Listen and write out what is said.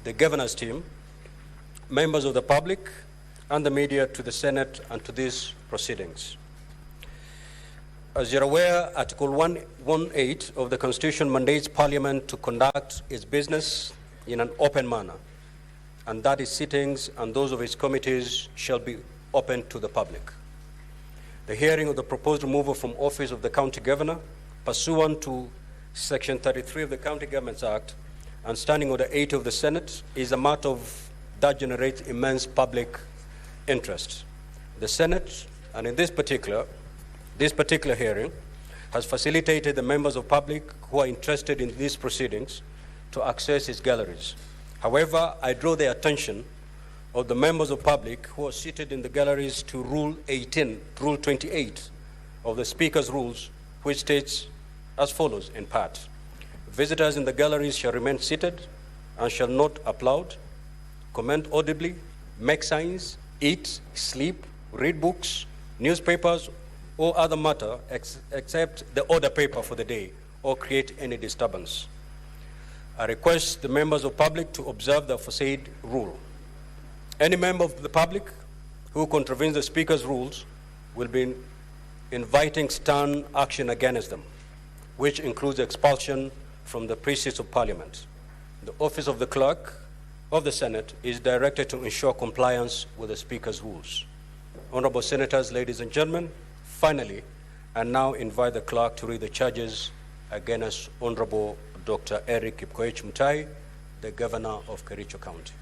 the governor's team, members of the public, and the media to the Senate and to these proceedings. As you're aware, Article 118 of the Constitution mandates Parliament to conduct its business in an open manner, and that its sittings and those of its committees shall be open to the public. The hearing of the proposed removal from office of the county governor, pursuant to Section 33 of the County Governments Act and Standing Order 8 of the Senate, is a matter that generates immense public interest. The Senate, and in this particular hearing, has facilitated the members of public who are interested in these proceedings to access its galleries. However, I draw the attention of the members of public who are seated in the galleries to Rule 28 of the Speaker's Rules, which states as follows in part: visitors in the galleries shall remain seated and shall not applaud, comment audibly, make signs, eat, sleep, read books, newspapers, or other matter except the order paper for the day, or create any disturbance. I request the members of public to observe the aforesaid rule. Any member of the public who contravenes the Speaker's rules will be inviting stern action against them, which includes expulsion from the precincts of Parliament. The office of the Clerk of the Senate is directed to ensure compliance with the Speaker's rules. Honorable Senators, ladies and gentlemen, finally, I now invite the Clerk to read the charges against Honorable Dr. Eric Mutai, the Governor of Kericho County.